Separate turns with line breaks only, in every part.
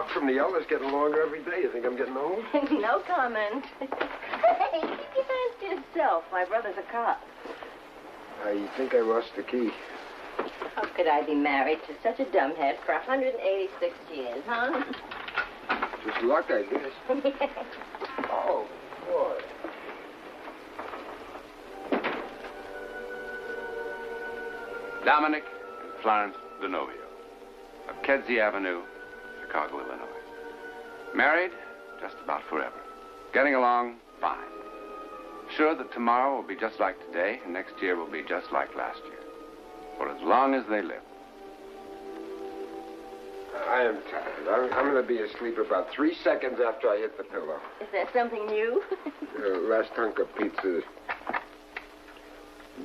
buck from the elders getting longer every day. You think I'm getting old?
No comment. Hey, keep your hands to yourself. My brother's a cop.
I think I lost the key.
How could I be married to such a dumbhead for 186 years, huh?
Just luck, I guess. Oh, boy.
Dominic and Florence Denovio of Kedzie Avenue, Chicago, Illinois. Married just about forever. Getting along fine. Sure that tomorrow will be just like today, and next year will be just like last year. For as long as they live.
I am tired. I'm going to be asleep about 3 seconds after I hit the pillow.
Is that something new?
Last hunk of pizza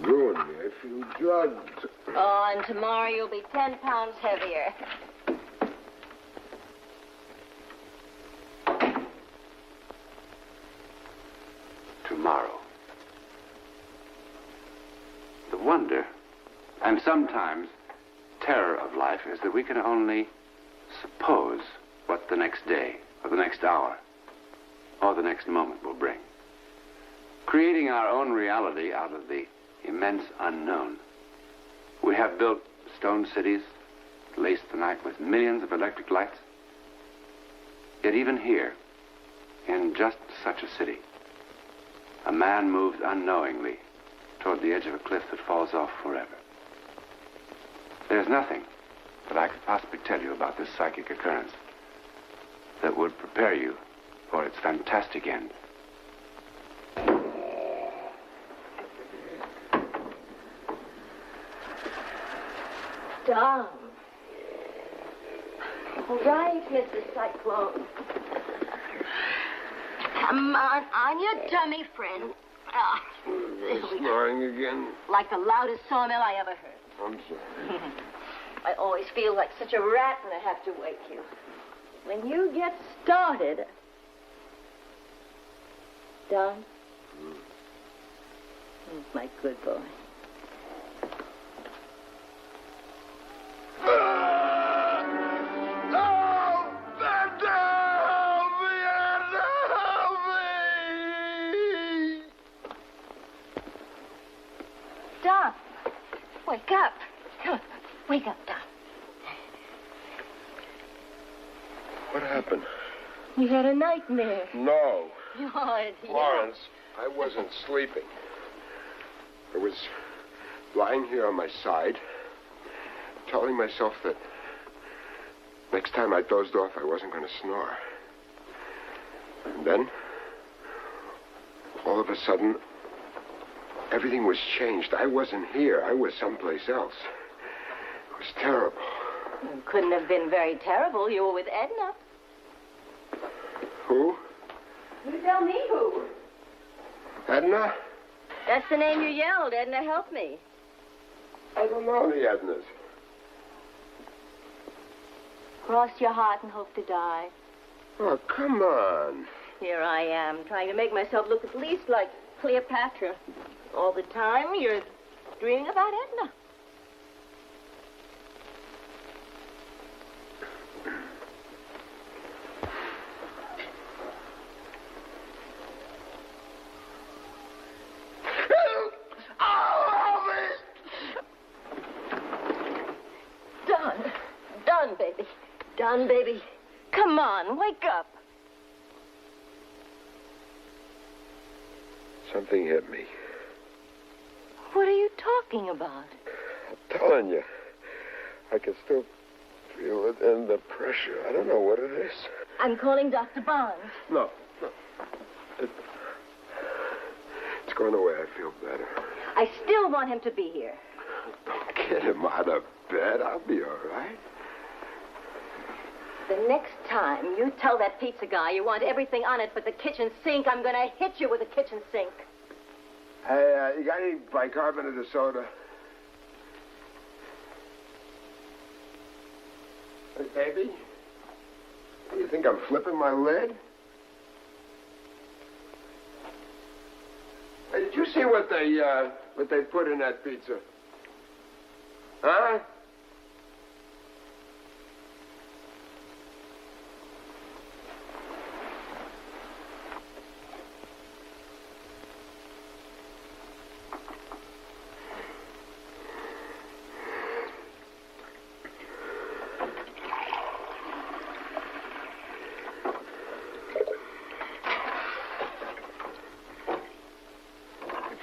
ruined me. I feel drugged.
Oh, and tomorrow you'll be 10 pounds heavier.
Tomorrow. The wonder, and sometimes terror of life, is that we can only suppose what the next day, or the next hour, or the next moment will bring. Creating our own reality out of the immense unknown. We have built stone cities, laced the night with millions of electric lights. Yet even here, in just such a city, a man moves unknowingly toward the edge of a cliff that falls off forever. There's nothing that I could possibly tell you about this psychic occurrence that would prepare you for its fantastic end.
Dom. All right, Mr. Cyclone. Come on your tummy, friend.
Snoring again?
Like the loudest sawmill I ever heard.
I'm sorry.
I always feel like such a rat when I have to wake you. When you get started... Don? My good boy. Don, wake up. Come on, wake up, Don.
What happened?
We had a nightmare.
No.
Lord,
Florence, I wasn't sleeping. I was lying here on my side, telling myself that next time I dozed off, I wasn't going to snore. And then, all of a sudden, everything was changed. I wasn't here. I was someplace else. It was terrible.
It couldn't have been very terrible. You were with Edna.
Who?
You tell me who.
Edna?
That's the name you yelled. Edna, help me.
I don't know the Ednas.
Cross your heart and hope to die.
Oh, come on.
Here I am, trying to make myself look at least like Cleopatra. All the time, you're dreaming about Edna. Don, baby. Come on, wake up.
Something hit me.
What are you talking about?
I'm telling you. I can still feel it in the pressure. I don't know what it is.
I'm calling Dr. Barnes.
No. It's going away. I feel better.
I still want him to be here.
Don't get him out of bed. I'll be all right.
The next time you tell that pizza guy you want everything on it but the kitchen sink, I'm going to hit you with a kitchen sink.
Hey, you got any bicarbonate of soda? Hey, baby? You think I'm flipping my lid? Hey, did you see what they put in that pizza? Huh?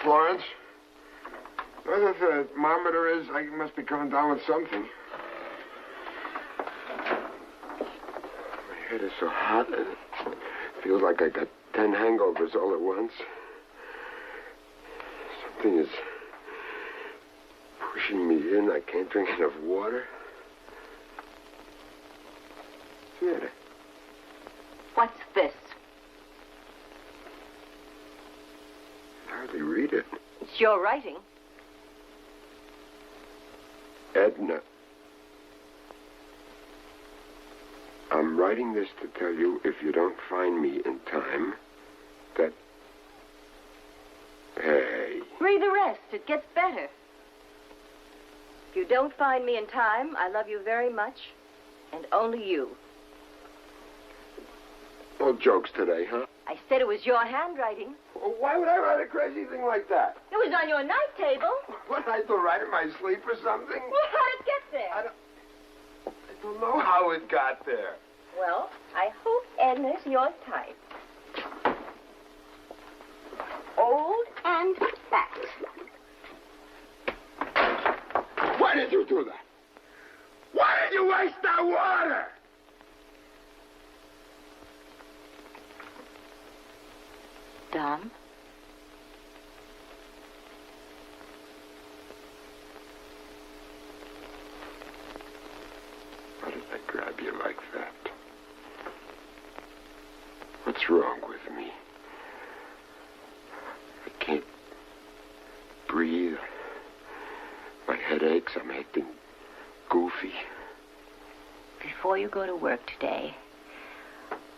Florence? Whatever the thermometer is, I must be coming down with something. My head is so hot, and it feels like I got 10 hangovers all at once. Something is pushing me in. I can't drink enough water. What's the matter?
What's this?
I hardly read it.
It's your writing.
Edna. I'm writing this to tell you if you don't find me in time, that... Hey.
Read the rest. It gets better. If you don't find me in time, I love you very much, and only you.
No jokes today, huh?
I said it was your handwriting.
Well, why would I write a crazy thing like that?
It was on your night table.
What, I to write in my sleep or something?
Well, how did it get there?
I don't know how it got there.
Well, I hope Edna's your type. Old and fat.
Why did you do that? Why did you waste that water?
Dom?
Why did I grab you like that? What's wrong with me? I can't breathe. My head aches. I'm acting goofy.
Before you go to work today,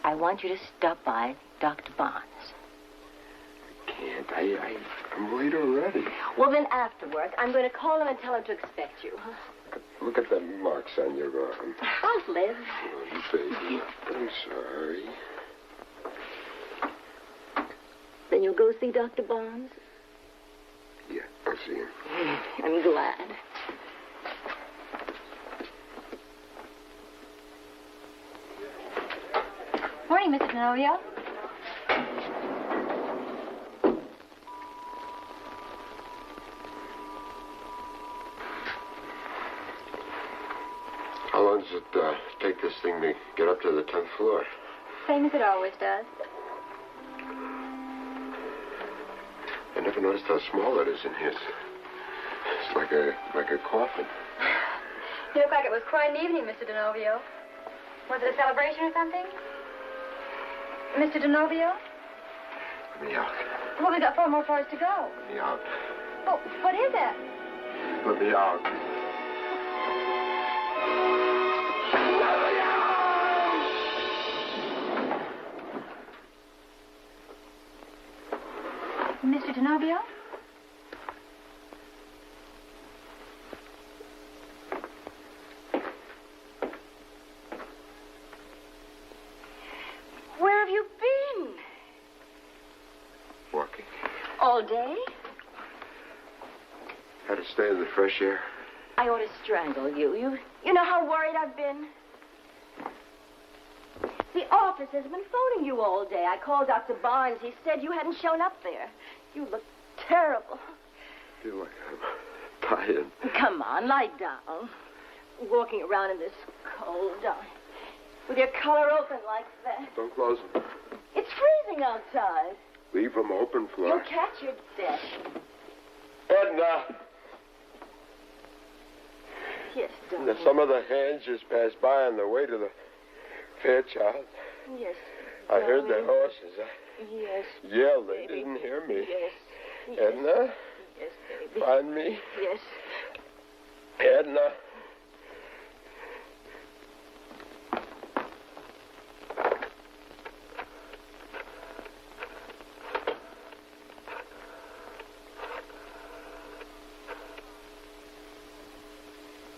I want you to stop by Dr. Barnes.
Can't. I'm late already.
Well, then after work, I'm going to call him and tell him to expect you.
Look at the marks on your arm.
I'll live.
Oh, baby. I'm sorry.
Then you'll go see Dr. Barnes?
Yeah, I'll see him.
I'm glad.
Morning, Mr. Denovio.
How long does it take this thing to get up to the 10th floor?
Same as it always does.
I never noticed how small it is in here. It's like a coffin.
You look like it was quite an evening, Mr. Denovio. Was it a celebration or something? Mr. Denovio?
Let me out.
Well, we got 4 more floors to go.
Let me out.
Oh, what is it?
Let me out.
Mr. Denovio?
Where have you been?
Walking.
All day?
Had to stay in the fresh air.
I ought to strangle you. You know how worried I've been? The office has been phoning you all day. I called Dr. Barnes. He said you hadn't shown up there. You look terrible.
I feel like I'm dying.
Come on, lie down. Walking around in this cold, with your collar open like that.
Don't close them.
It's freezing outside.
Leave them open,
You'll
Flora.
catch your death.
Edna!
Yes, darling.
Some of the hands just passed by on the way to the Fairchild.
Yes.
I heard the
darling.
horses.
Yes.
Yell, they
baby.
didn't hear me.
Yes. Yes.
Edna,
Yes, baby.
find me.
Yes.
Edna.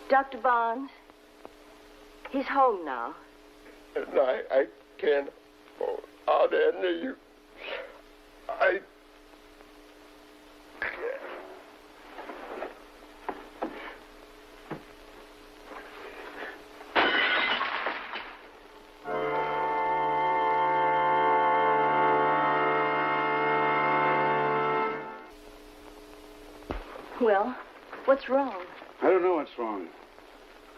Dr. Barnes, he's home now.
Edna, I can't hold out, Edna. I...
Well, what's wrong?
I don't know what's wrong.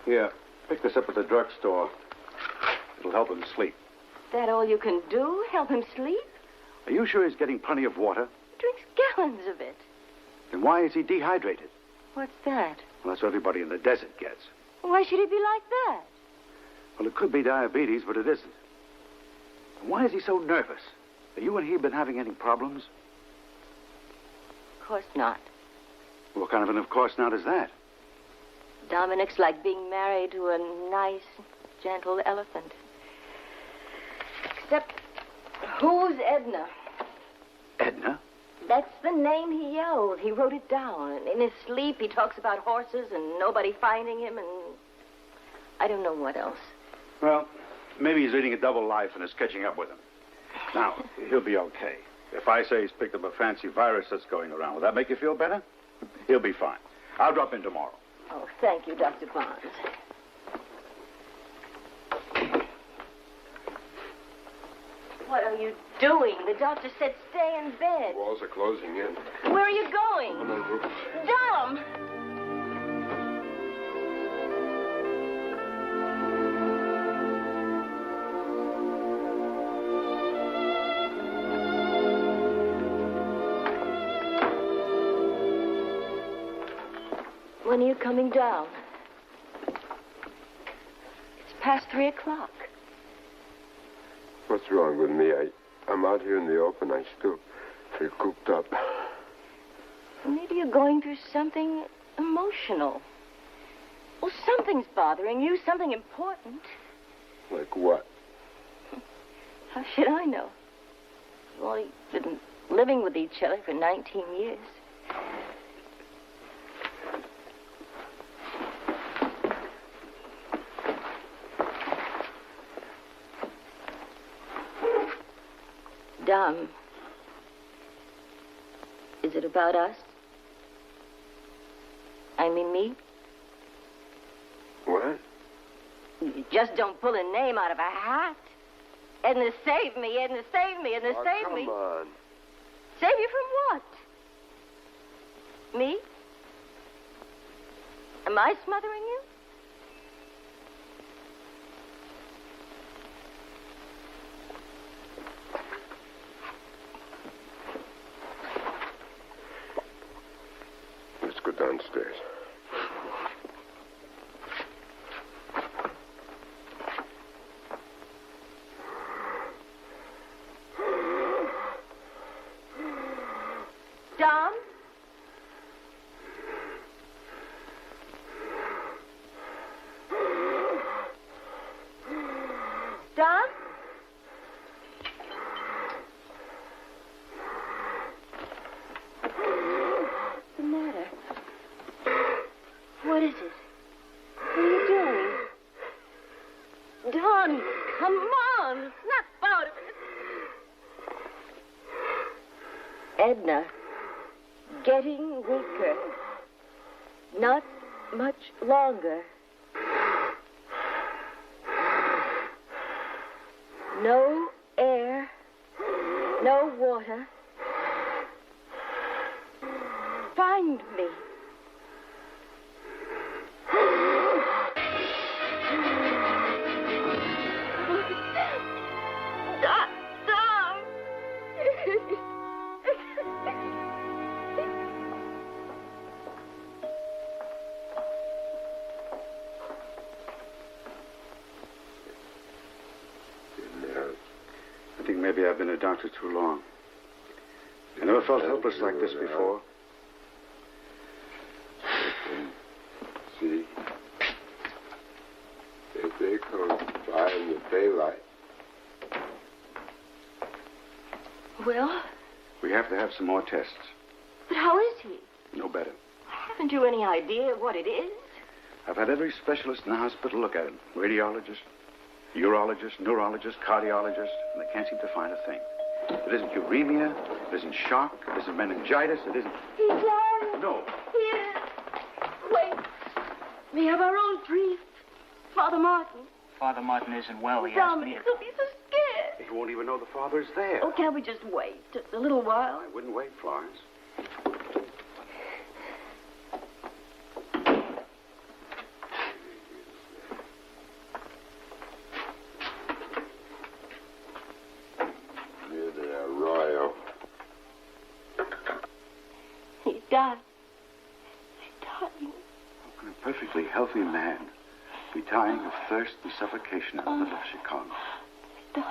Here, pick this up at the drugstore. It'll help him sleep.
That all you can do? Help him sleep?
Are you sure he's getting plenty of water?
He drinks gallons of it.
Then why is he dehydrated?
What's that?
Well, that's what everybody in the desert gets.
Why should he be like that?
Well, it could be diabetes, but it isn't. Why is he so nervous? Have you and he been having any problems?
Of course not.
What kind of an of course not is that?
Dominic's like being married to a nice, gentle elephant. Except, who's Edna?
Edna?
That's the name he yelled. He wrote it down. And in his sleep, he talks about horses and nobody finding him and I don't know what else.
Well, maybe he's leading a double life and is catching up with him. Now, he'll be okay. If I say he's picked up a fancy virus that's going around, will that make you feel better? He'll be fine. I'll drop in tomorrow.
Oh, thank you, Dr. Barnes. What are you doing? The doctor said stay in bed.
Walls are closing in.
Where are you going?
On the roof.
Dom! When are you coming down? It's past 3 o'clock.
What's wrong with me? I'm out here in the open. I still feel cooped up.
Maybe you're going through something emotional. Well, something's bothering you, something important.
Like what?
How should I know? We've only been living with each other for 19 years. Dom, is it about us? I mean me?
What?
You just don't pull a name out of a hat. Edna, save me. Edna, save me. Edna, save me.
Come on.
Save you from what? Me? Am I smothering you?
Let's go downstairs.
Dom? Dom? What's the matter? What is it? What are you doing? Don, come on. Snap out of it. Edna, getting weaker. Not much longer. No air, no water. Find me. Dom!
I think maybe I've been a doctor too long. I never felt helpless like this before.
See? If they come by in the daylight.
Well,
We have to have some more tests.
but how is he?
No better.
Haven't you any idea what it is?
I've had every specialist in the hospital look at him. Radiologist, urologist, neurologist, cardiologist, and they can't seem to find a thing. It isn't uremia, it isn't shock, it isn't meningitis, it isn't...
He's on.
No.
Here. Wait. We have our own priest, Father Martin.
Father Martin isn't well. He asked me
Dominic,
to...
he'll be so scared.
He won't even know the father's there.
Oh, can't we just wait just a little while?
I wouldn't wait, Florence.
die. Dying.
How can a perfectly healthy man be dying of thirst and suffocation in the middle of Chicago?
Dying.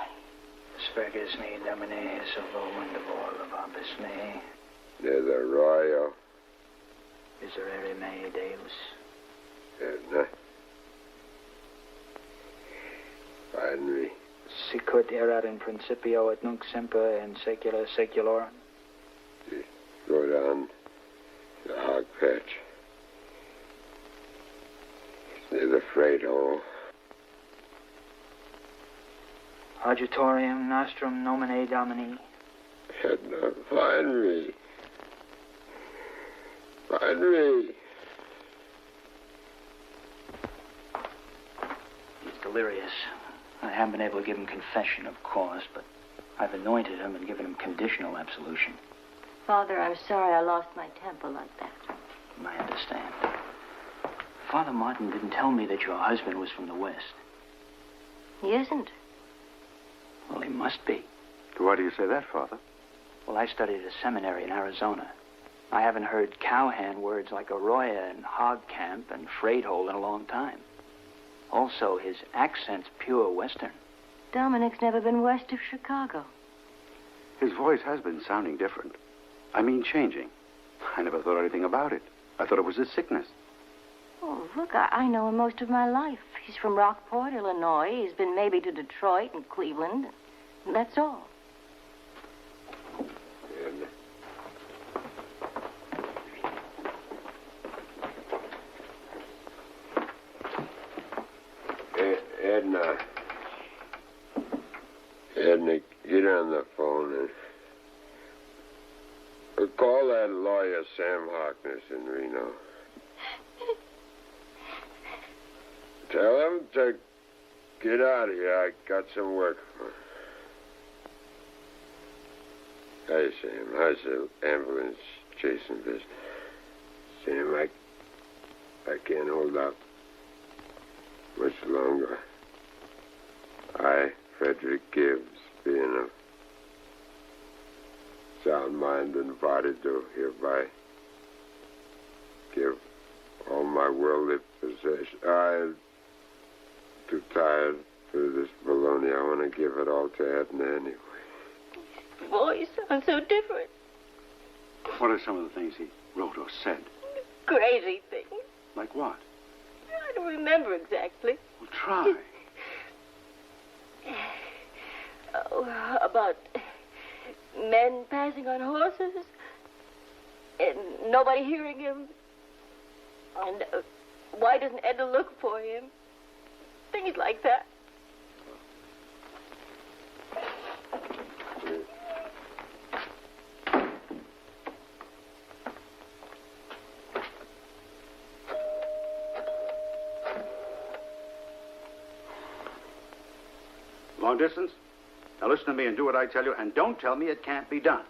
Svergisni Domine Silvo Wonderful Ababis Me.
There's a royal.
Miserere me Deus.
Edna. Finally.
Sicut erat in principio et nunc semper in saecula saeculorum.
Go down the hog patch. Near the freight hole.
Agitorium nostrum nomine Domini.
Edna, find me. Find me.
He's delirious. I haven't been able to give him confession, of course, but I've anointed him and given him conditional absolution.
Father, I'm sorry I lost my temper like that.
I understand. Father Martin didn't tell me that your husband was from the West.
He isn't.
Well, he must be.
Why do you say that, Father?
Well, I studied at a seminary in Arizona. I haven't heard cowhand words like arroyo and hog camp and freight hole in a long time. Also, his accent's pure Western.
Dominic's never been west of Chicago.
His voice has been sounding different. I mean, changing. I never thought anything about it. I thought it was his sickness.
Oh, look, I know him most of my life. He's from Rockport, Illinois. He's been maybe to Detroit and Cleveland. And that's all.
Edna. Edna, get on the phone and call that lawyer Sam Harkness in Reno. Tell him to get out of here. I got some work for him. Hey, Sam. How's the ambulance chasing business? Sam, I can't hold out much longer. I, Frederick Gibbs, being of sound mind and body, do hereby give all my worldly possessions. I'm too tired for this baloney. I want to give it all to Edna anyway.
His voice sounds so different.
What are some of the things he wrote or said?
Crazy things.
Like what?
I don't remember exactly.
Well, try.
Oh, about men passing on horses and nobody hearing him. And why doesn't Edna look for him? Things like that.
Long distance? Now listen to me and do what I tell you, and don't tell me it can't be done.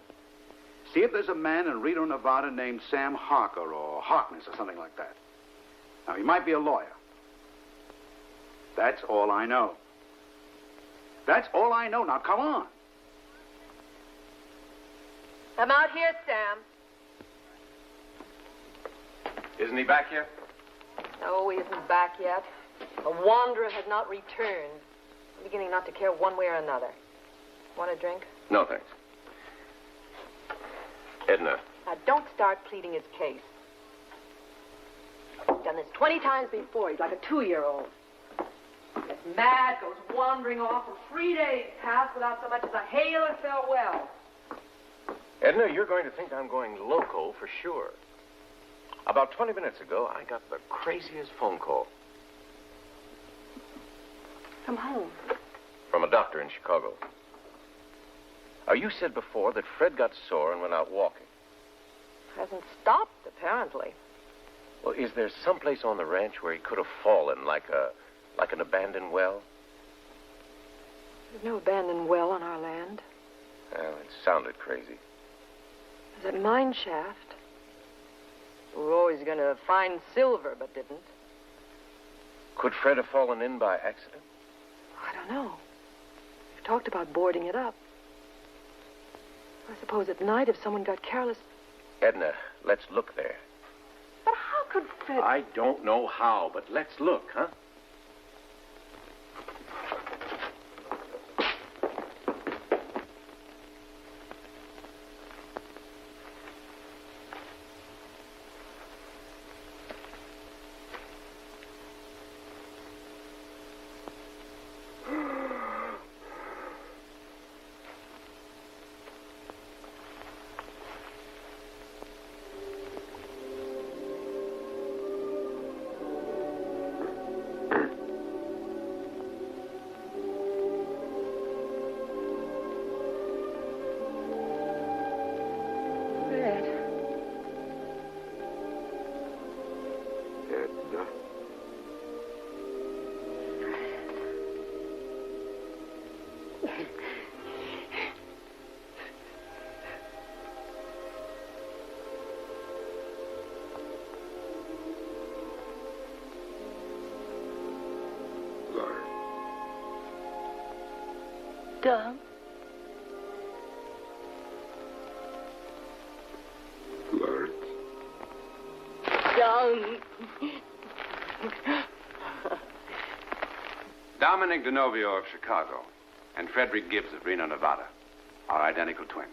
See if there's a man in Reno, Nevada named Sam Harker or Harkness or something like that. Now, he might be a lawyer. That's all I know. That's all I know. Now, come on.
I'm out here, Sam.
Isn't he back yet?
No, he isn't back yet. The wanderer had not returned. I'm beginning not to care one way or another. Want a drink?
No, thanks. Edna.
Now, don't start pleading his case. He's done this 20 times before. He's like a 2-year-old. Gets mad, goes wandering off, and 3 days pass without so much as a hail or farewell.
Edna, you're going to think I'm going loco for sure. About 20 minutes ago, I got the craziest phone call.
From home.
From a doctor in Chicago. You said before that Fred got sore and went out walking.
Hasn't stopped, apparently.
Well, is there someplace on the ranch where he could have fallen, like an abandoned well?
There's no abandoned well on our land.
Well, it sounded crazy.
There's a mine shaft. We were always going to find silver, but didn't.
Could Fred have fallen in by accident?
I don't know. We've talked about boarding it up. I suppose at night, if someone got careless,
Edna, let's look there.
But how could Fred...
I don't know how, but let's look, huh?
Edna. Lawrence.
Dom?
Lawrence.
Dom.
Dominic DeNovio of Chicago and Frederick Gibbs of Reno, Nevada are identical twins.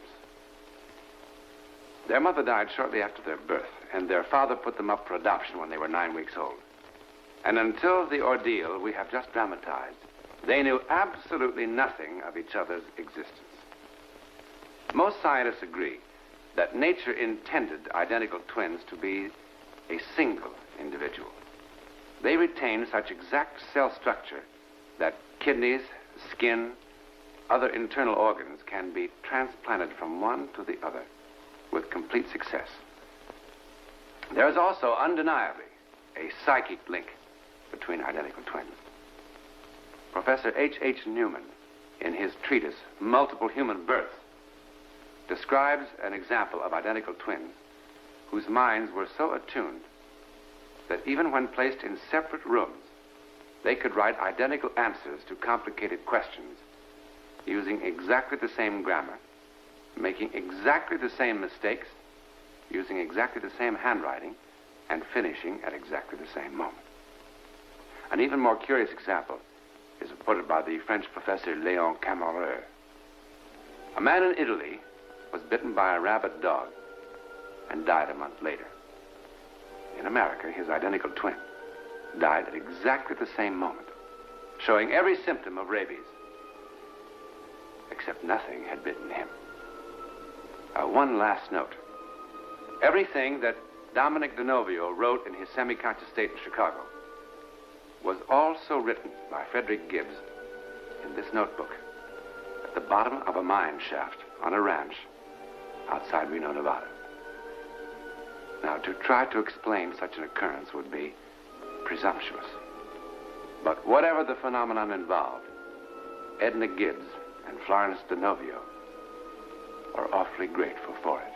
Their mother died shortly after their birth, and their father put them up for adoption when they were 9 weeks old. And until the ordeal we have just dramatized, they knew absolutely nothing of each other's existence. Most scientists agree that nature intended identical twins to be a single individual. They retain such exact cell structure that kidneys, skin, other internal organs can be transplanted from one to the other with complete success. There is also undeniably a psychic link between identical twins. Professor H.H. Newman, in his treatise, Multiple Human Births, describes an example of identical twins whose minds were so attuned that even when placed in separate rooms, they could write identical answers to complicated questions using exactly the same grammar, making exactly the same mistakes, using exactly the same handwriting, and finishing at exactly the same moment. An even more curious example is reported by the French professor Léon Camareux. A man in Italy was bitten by a rabid dog and died a month later. In America, his identical twin died at exactly the same moment, showing every symptom of rabies, except nothing had bitten him. One last note. Everything that Dominic DeNovio wrote in his semi-conscious state in Chicago was also written by Frederick Gibbs in this notebook at the bottom of a mine shaft on a ranch outside Reno, Nevada. Now, to try to explain such an occurrence would be presumptuous. But whatever the phenomenon involved, Edna Gibbs and Florence DeNovio are awfully grateful for it.